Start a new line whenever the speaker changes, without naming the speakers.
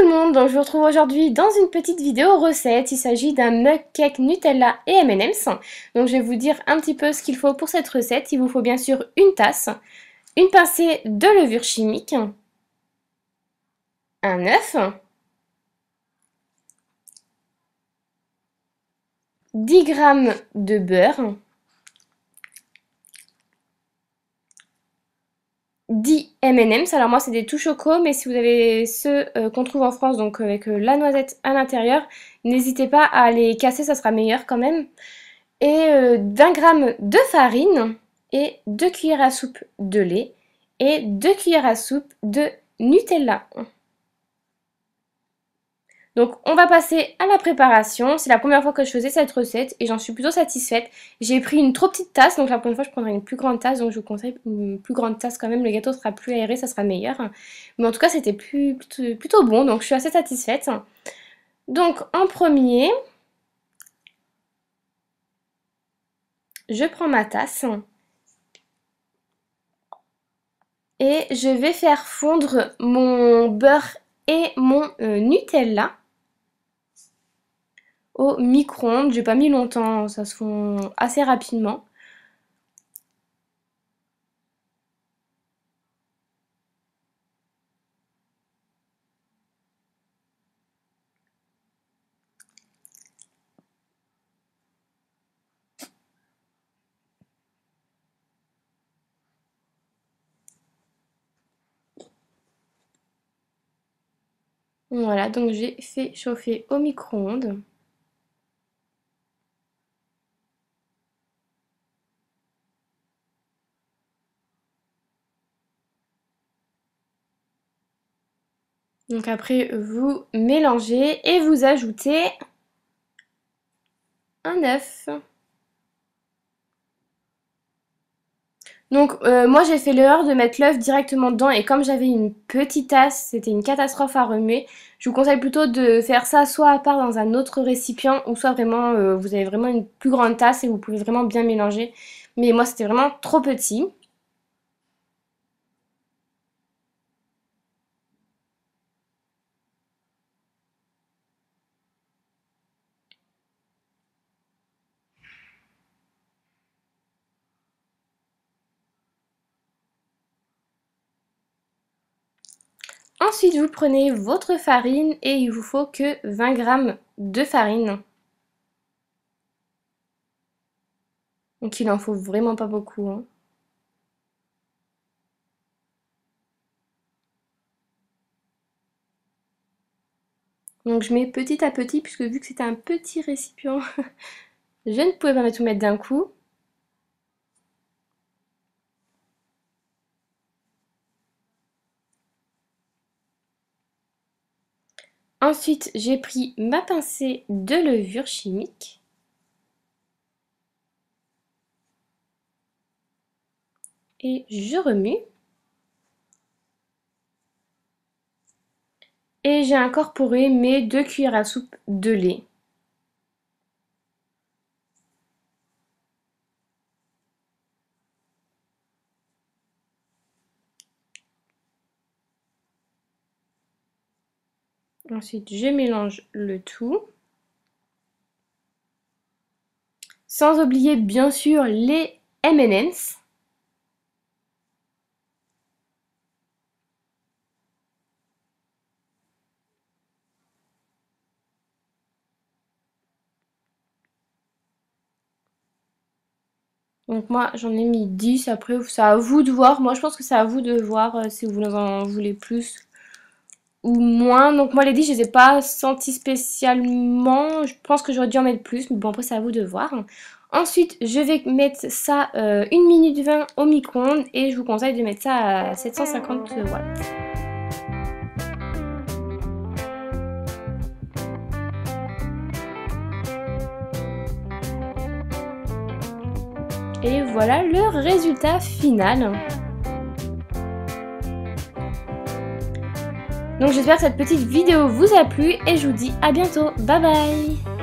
tout le monde, donc je vous retrouve aujourd'hui dans une petite vidéo recette. Il s'agit d'un mug cake Nutella et M&M's. Donc je vais vous dire un petit peu ce qu'il faut pour cette recette. Il vous faut bien sûr une tasse, une pincée de levure chimique, un œuf, 10 g de beurre, 10 M&M's, alors moi c'est des tout choco, mais si vous avez ceux qu'on trouve en France, donc avec la noisette à l'intérieur, n'hésitez pas à les casser, ça sera meilleur quand même. Et 20 g de farine, et 2 cuillères à soupe de lait, et 2 cuillères à soupe de Nutella. Donc on va passer à la préparation. C'est la première fois que je faisais cette recette et j'en suis plutôt satisfaite. J'ai pris une trop petite tasse, donc la prochaine fois je prendrai une plus grande tasse, donc je vous conseille une plus grande tasse quand même. Le gâteau sera plus aéré, ça sera meilleur. Mais en tout cas c'était plutôt bon, donc je suis assez satisfaite. Donc en premier, je prends ma tasse et je vais faire fondre mon beurre et mon Nutella au micro-ondes. J'ai pas mis longtemps, ça se fond assez rapidement. Voilà, donc j'ai fait chauffer au micro-ondes. Donc après, vous mélangez et vous ajoutez un œuf. Donc moi j'ai fait l'erreur de mettre l'œuf directement dedans et comme j'avais une petite tasse, c'était une catastrophe à remuer. Je vous conseille plutôt de faire ça soit à part dans un autre récipient ou soit vraiment vous avez vraiment une plus grande tasse et vous pouvez vraiment bien mélanger. Mais moi c'était vraiment trop petit. Ensuite vous prenez votre farine et il vous faut que 20 g de farine. Donc il en faut vraiment pas beaucoup, hein. Donc je mets petit à petit puisque vu que c'était un petit récipient, je ne pouvais pas tout mettre d'un coup. Ensuite j'ai pris ma pincée de levure chimique. Et je remue. Et j'ai incorporé mes 2 cuillères à soupe de lait. Ensuite, je mélange le tout. Sans oublier bien sûr les M&M's. Donc moi j'en ai mis 10, après c'est à vous de voir. Moi je pense que c'est à vous de voir si vous en voulez plus ou moins. Donc moi les 10 je les ai pas sentis spécialement. Je pense que j'aurais dû en mettre plus, mais bon après c'est à vous de voir. Ensuite je vais mettre ça 1 minute 20 au micro-ondes et je vous conseille de mettre ça à 750 watts. Et voilà le résultat final. Donc j'espère que cette petite vidéo vous a plu et je vous dis à bientôt. Bye bye!